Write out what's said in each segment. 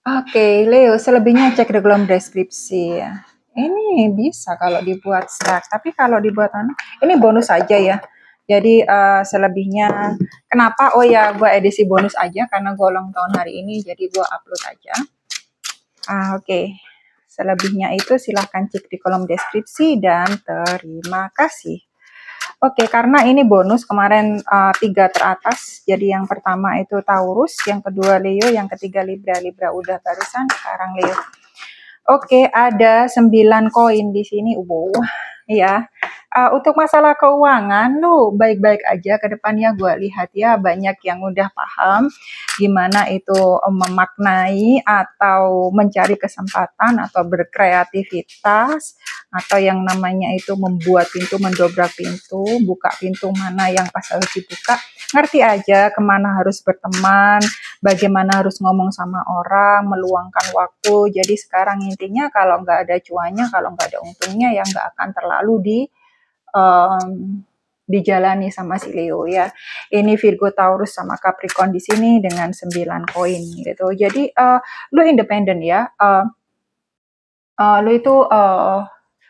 Oke, Leo, selebihnya cek di kolom deskripsi ya. Ini bisa kalau dibuat stack, tapi kalau dibuat ini bonus aja ya. Jadi selebihnya, kenapa? Oh ya, gue edisi bonus aja karena gue ulang tahun hari ini, jadi gue upload aja. Oke. Selebihnya itu silahkan cek di kolom deskripsi dan terima kasih. Oke, karena ini bonus kemarin 3 teratas. Jadi yang pertama itu Taurus, yang kedua Leo, yang ketiga Libra. Libra udah barusan, sekarang Leo. Oke, ada 9 koin di sini. Wow, ya. Untuk masalah keuangan, lu baik-baik aja ke depannya. Gue lihat ya banyak yang udah paham gimana itu memaknai atau mencari kesempatan atau berkreativitas atau yang namanya itu membuat pintu, mendobrak pintu, buka pintu mana yang pas harus dibuka. Ngerti aja kemana harus berteman, bagaimana harus ngomong sama orang, meluangkan waktu. Jadi sekarang intinya kalau nggak ada cuannya, kalau nggak ada untungnya, ya nggak akan terlalu dijalani sama si Leo ya. Ini Virgo, Taurus sama Capricorn di sini dengan 9 koin gitu. Jadi lu independen ya. Lu itu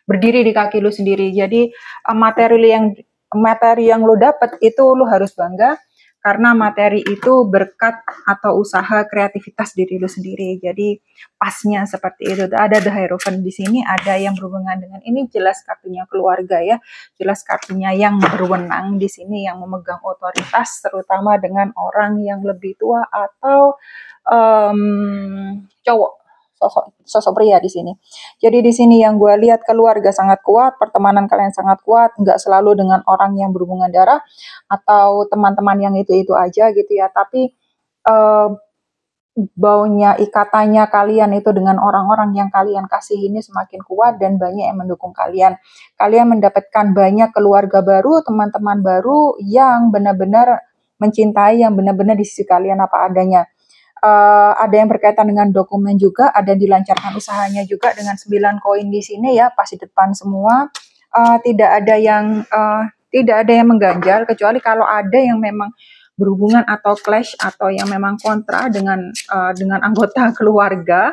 berdiri di kaki lu sendiri. Jadi materi yang lu dapat itu lu harus bangga karena materi itu berkat atau usaha kreativitas diri lu sendiri. Jadi pasnya seperti itu. Ada The Hierophant di sini, ada yang berhubungan dengan ini, jelas kartunya keluarga ya. Jelas kartunya yang berwenang di sini, yang memegang otoritas terutama dengan orang yang lebih tua atau cowok, sosok pria di sini. Jadi di sini yang gue lihat keluarga sangat kuat, pertemanan kalian sangat kuat, nggak selalu dengan orang yang berhubungan darah atau teman-teman yang itu-itu aja gitu ya. Tapi uh, baunya, ikatannya kalian itu dengan orang-orang yang kalian kasih ini semakin kuat dan banyak yang mendukung kalian. Kalian mendapatkan banyak keluarga baru, teman-teman baru yang benar-benar mencintai, yang benar-benar di sisi kalian apa adanya. Ada yang berkaitan dengan dokumen juga, ada dilancarkan usahanya juga dengan 9 koin di sini ya, pas di depan semua. Tidak ada yang mengganjal, kecuali kalau ada yang memang berhubungan atau clash atau yang memang kontra dengan anggota keluarga.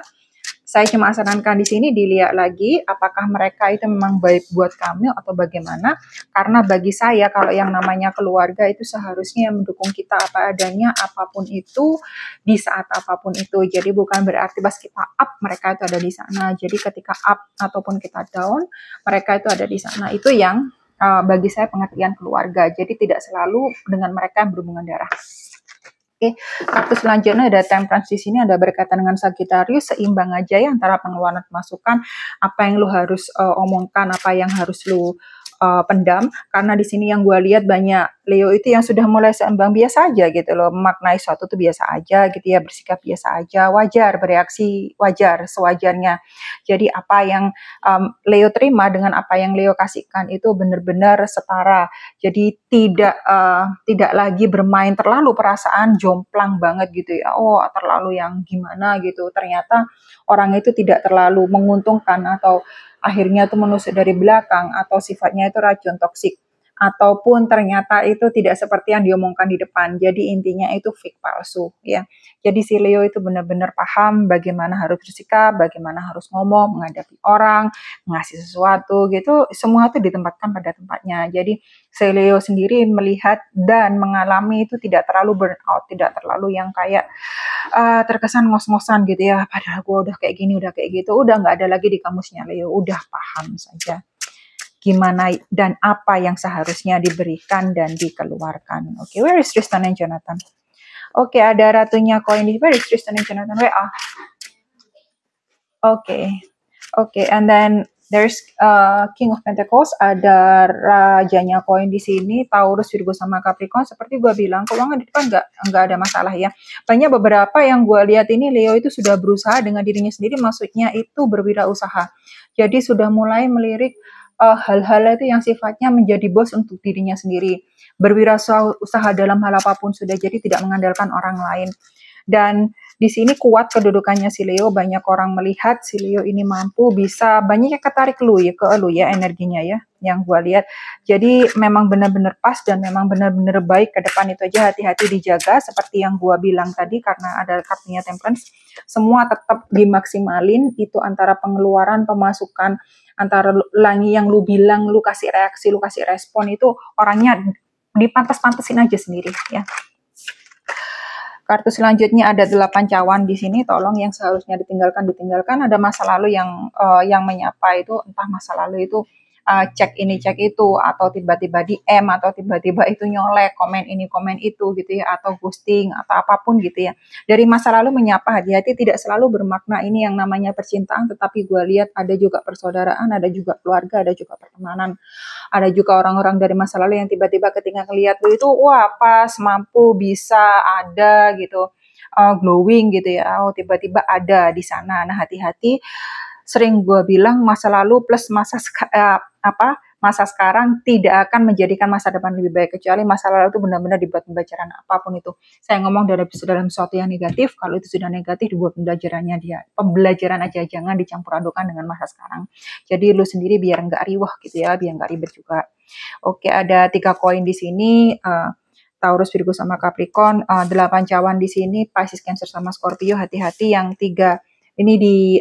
Saya cuma sarankan di sini dilihat lagi apakah mereka itu memang baik buat kamu atau bagaimana. Karena bagi saya kalau yang namanya keluarga itu seharusnya mendukung kita apa adanya, apapun itu, di saat apapun itu. Jadi bukan berarti pas kita up mereka itu ada di sana. Jadi ketika up ataupun kita down, mereka itu ada di sana. Itu yang bagi saya pengertian keluarga. Jadi tidak selalu dengan mereka yang berhubungan darah. Oke, kartu selanjutnya ada Temperance di sini, ada berkaitan dengan Sagittarius, seimbang aja ya antara pengeluaran masukan, apa yang lu harus omongkan, apa yang harus lu pendam, karena di sini yang gue lihat banyak Leo itu yang sudah mulai seimbang biasa aja gitu loh, memaknai suatu tuh biasa aja gitu ya, bersikap biasa aja, wajar, bereaksi wajar, sewajarnya. Jadi apa yang Leo terima dengan apa yang Leo kasihkan itu benar-benar setara. Jadi tidak lagi bermain terlalu perasaan jomplang banget gitu ya. Oh, terlalu yang gimana gitu. Ternyata orang itu tidak terlalu menguntungkan atau akhirnya itu menusuk dari belakang atau sifatnya itu racun toksik ataupun ternyata itu tidak seperti yang diomongkan di depan. Jadi intinya itu fake palsu ya. Jadi si Leo itu benar-benar paham bagaimana harus bersikap, bagaimana harus ngomong, menghadapi orang, ngasih sesuatu gitu, semua itu ditempatkan pada tempatnya. Jadi si Leo sendiri melihat dan mengalami itu tidak terlalu burnout, tidak terlalu yang kayak terkesan ngos-ngosan gitu ya. Padahal gue udah kayak gini, udah kayak gitu, udah nggak ada lagi di kamusnya Leo, udah paham saja gimana dan apa yang seharusnya diberikan dan dikeluarkan. Oke, where is Tristan and Jonathan? Oke, ada ratunya koin di where is Tristan and Jonathan? WA. Oke, and then there's King of Pentacles, ada rajanya koin di sini, Taurus, Virgo sama Capricorn. Seperti gue bilang, keuangan di depan nggak ada masalah ya. Banyak beberapa yang gue lihat ini Leo itu sudah berusaha dengan dirinya sendiri, maksudnya itu berwirausaha. Jadi sudah mulai melirik hal-hal itu yang sifatnya menjadi bos untuk dirinya sendiri. Berwirausaha dalam hal apapun sudah, jadi tidak mengandalkan orang lain. Dan di sini kuat kedudukannya si Leo, banyak orang melihat si Leo ini mampu bisa banyak yang ketarik lu ya ke lu ya energinya ya yang gua lihat. Jadi memang benar-benar pas dan memang benar-benar baik ke depan, itu aja hati-hati dijaga seperti yang gua bilang tadi karena ada kartunya Temperance. Semua tetap dimaksimalin itu antara pengeluaran, pemasukan, antara lagi yang lu bilang, lu kasih reaksi, lu kasih respon itu orangnya dipantas-pantasin aja sendiri ya. Kartu selanjutnya ada 8 cawan di sini, tolong yang seharusnya ditinggalkan. Ada masa lalu yang menyapa itu, entah masa lalu itu cek ini cek itu, atau tiba-tiba DM, atau tiba-tiba itu nyolek, komen ini komen itu gitu ya, atau ghosting, atau apapun gitu ya. Dari masa lalu menyapa, hati-hati tidak selalu bermakna ini yang namanya percintaan, tetapi gue lihat ada juga persaudaraan, ada juga keluarga, ada juga pertemanan. Ada juga orang-orang dari masa lalu yang tiba-tiba ketika ngelihat lu itu wah pas, mampu, bisa, ada gitu, glowing gitu ya, oh tiba-tiba ada di sana. Nah hati-hati, sering gue bilang masa lalu plus masa sekarang tidak akan menjadikan masa depan lebih baik, kecuali masa lalu itu benar-benar dibuat pembelajaran apapun itu. Saya ngomong dalam sesuatu yang negatif, kalau itu sudah negatif dibuat pembelajaran aja, jangan dicampur adukan dengan masa sekarang. Jadi lu sendiri biar nggak riwah gitu ya, biar nggak ribet juga. Oke, ada 3 koin di sini. Taurus, Virgo, sama Capricorn. 8 cawan di sini, Pisces, Cancer, sama Scorpio. Hati-hati yang 3 ini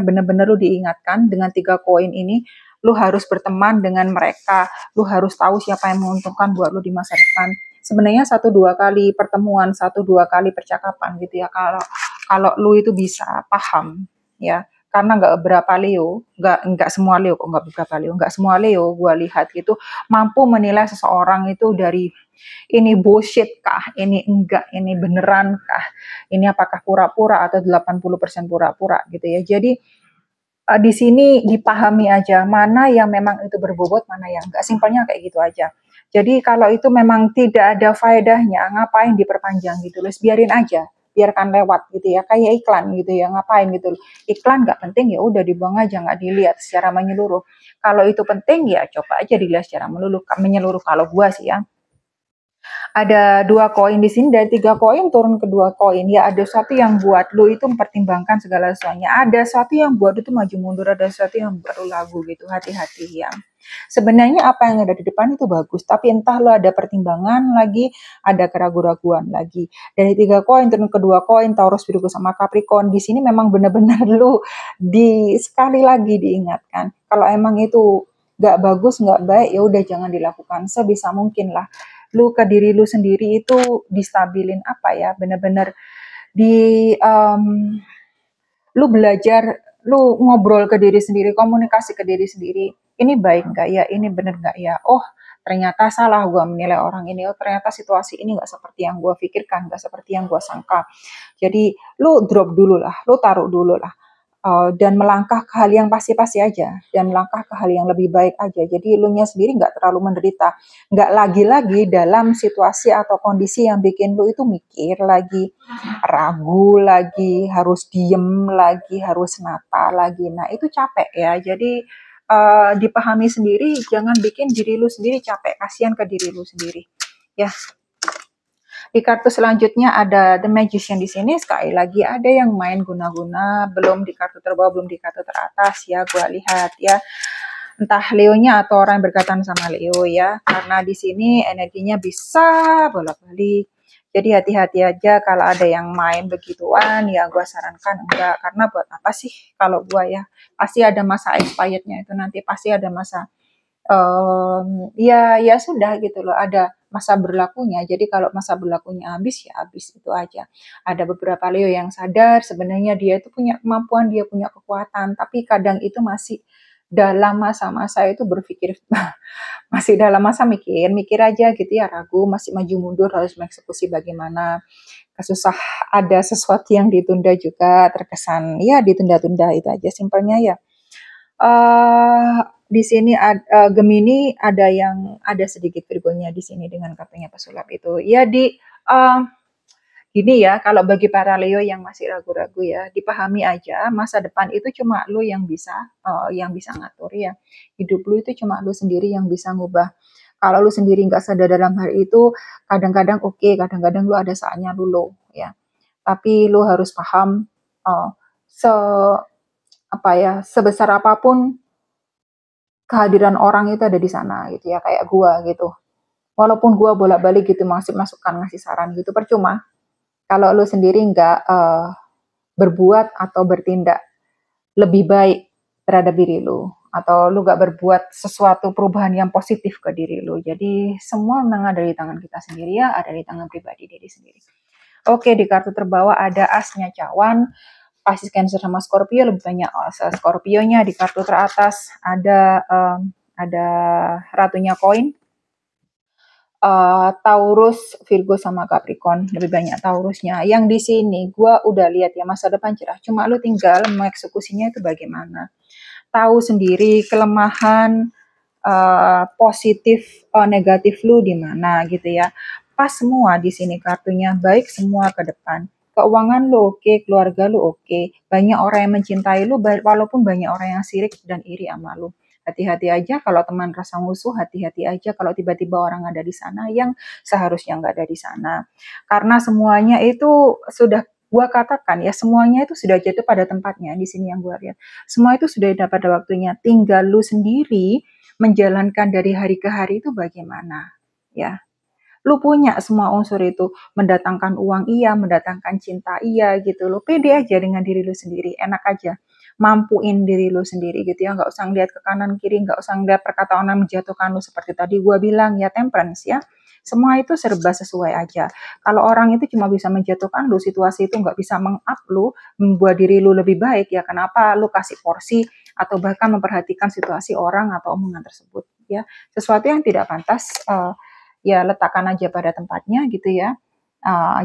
benar-benar lu diingatkan dengan 3 koin ini. Lu harus berteman dengan mereka. Lu harus tahu siapa yang menguntungkan buat lu di masa depan. Sebenarnya 1-2 kali pertemuan, 1-2 kali percakapan gitu ya. Kalau lu itu bisa paham ya, karena nggak beberapa Leo, nggak semua Leo, kok nggak beberapa Leo, nggak semua Leo gue lihat gitu mampu menilai seseorang itu dari ini bullshit kah, ini enggak, ini beneran kah, ini apakah pura-pura atau 80% pura-pura gitu ya. Jadi di sini dipahami aja mana yang memang itu berbobot, mana yang enggak. Simpelnya kayak gitu aja. Jadi kalau itu memang tidak ada faedahnya, ngapain diperpanjang gitu loh, biarin aja, biarkan lewat gitu ya, kayak iklan gitu ya, ngapain gitu loh. Iklan nggak penting ya udah dibuang aja, nggak dilihat secara menyeluruh. Kalau itu penting ya coba aja dilihat secara menyeluruh kalau gua sih ya. Ada 2 koin di sini, dari 3 koin turun ke 2 koin. Ya ada sesuatu yang buat lu itu mempertimbangkan segala sesuatunya. Ada sesuatu yang buat itu maju mundur, ada sesuatu yang buat lu lagu gitu. Hati-hati ya. Sebenarnya apa yang ada di depan itu bagus, tapi entah lu ada pertimbangan lagi, ada keraguan-raguan lagi. Dari 3 koin turun ke 2 koin, Taurus, Virgo, sama Capricorn. Di sini memang benar-benar lu sekali lagi diingatkan. Kalau emang itu nggak bagus, nggak baik, ya udah jangan dilakukan sebisa mungkin lah. Lu ke diri lu sendiri itu distabilin apa ya, bener-bener di lu belajar, lu ngobrol ke diri sendiri, komunikasi ke diri sendiri. Ini baik nggak ya? Ini bener nggak ya? Oh, ternyata salah gue menilai orang ini. Oh, ternyata situasi ini nggak seperti yang gue pikirkan, nggak seperti yang gue sangka. Jadi, lu drop dulu lah, lu taruh dulu lah. Dan melangkah ke hal yang pasti-pasti aja, dan melangkah ke hal yang lebih baik aja. Jadi lu nya sendiri nggak terlalu menderita, nggak lagi-lagi dalam situasi atau kondisi yang bikin lu itu mikir lagi, ragu lagi, harus diem lagi, harus nata lagi. Nah itu capek ya. Jadi dipahami sendiri, jangan bikin diri lu sendiri capek, kasihan ke diri lu sendiri. Ya, di kartu selanjutnya ada The Magician di sini. Sekali lagi ada yang main guna-guna, belum di kartu terbawah, belum di kartu teratas ya, gua lihat ya. Entah Leo-nya atau orang yang berkaitan sama Leo ya. Karena di sini energinya bisa bolak-balik. Jadi hati-hati aja kalau ada yang main begituan, ya gua sarankan enggak. Karena buat apa sih kalau gua ya? Pasti ada masa expirednya itu nanti, pasti ada masa ya sudah gitu loh, ada masa berlakunya. Jadi kalau masa berlakunya habis, ya habis, itu aja. Ada beberapa Leo yang sadar sebenarnya dia itu punya kemampuan, dia punya kekuatan, tapi kadang itu masih dalam masa-masa itu berpikir masih dalam masa mikir aja gitu ya, ragu, masih maju mundur, harus mengeksekusi bagaimana. Kesusah ada sesuatu yang ditunda juga, terkesan ya ditunda-tunda, itu aja simpelnya ya. Di sini Gemini ada sedikit Virgonya di sini dengan kartunya pesulap itu. Ya gini ya, kalau bagi para Leo yang masih ragu-ragu ya, dipahami aja masa depan itu cuma lu yang bisa ngatur ya. Hidup lu itu cuma lu sendiri yang bisa ngubah. Kalau lu sendiri nggak sadar dalam hal itu, kadang-kadang oke, kadang-kadang lu ada saatnya lu low ya. tapi lu harus paham se apa ya, sebesar apapun kehadiran orang itu ada di sana gitu ya, kayak gua gitu. Walaupun gua bolak-balik gitu masih masukan ngasih saran gitu percuma kalau lu sendiri nggak berbuat atau bertindak lebih baik terhadap diri lu atau lu gak berbuat sesuatu perubahan yang positif ke diri lu. Jadi semua memang ada di tangan kita sendiri ya, ada di tangan pribadi diri sendiri. Oke, di kartu terbawa ada asnya cawan, Pisces, Cancer sama Scorpio, lebih banyak Scorpio-nya. Di kartu teratas ada ratunya koin, Taurus, Virgo sama Capricorn, lebih banyak Taurusnya. Yang di sini gue udah lihat ya masa depan cerah, cuma lu tinggal mengeksekusinya itu bagaimana. Tahu sendiri kelemahan, positif, negatif lu di mana gitu ya. Pas semua di sini kartunya, baik semua ke depan. Keuangan lu oke, keluarga lu oke, banyak orang yang mencintai lu, walaupun banyak orang yang sirik dan iri sama lu. Hati-hati aja kalau teman rasa musuh, hati-hati aja kalau tiba-tiba orang ada di sana yang seharusnya nggak ada di sana. Karena semuanya itu sudah gua katakan ya, semuanya itu sudah jatuh pada tempatnya di sini yang gua lihat. Semua itu sudah pada waktunya. Tinggal lu sendiri menjalankan dari hari ke hari itu bagaimana, ya. Lu punya semua unsur itu, mendatangkan uang iya, mendatangkan cinta iya gitu. Lu pede aja dengan diri lu sendiri, enak aja. Mampuin diri lu sendiri gitu ya, nggak usah ngeliat ke kanan kiri, nggak usah ngeliat perkataan orang menjatuhkan lu seperti tadi gua bilang ya, temperance ya. Semua itu serba sesuai aja. Kalau orang itu cuma bisa menjatuhkan lu, situasi itu nggak bisa meng-up lu, membuat diri lu lebih baik ya, kenapa lu kasih porsi atau bahkan memperhatikan situasi orang atau omongan tersebut ya. Sesuatu yang tidak pantas ya letakkan aja pada tempatnya gitu ya.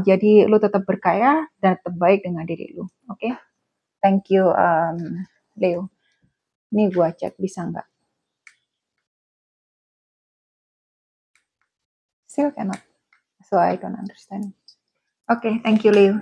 Jadi lu tetap berkaya dan tetap baik dengan diri lu. Oke, thank you Leo. Ini gua cek bisa nggak? Still cannot. So I don't understand. Okay, thank you Leo.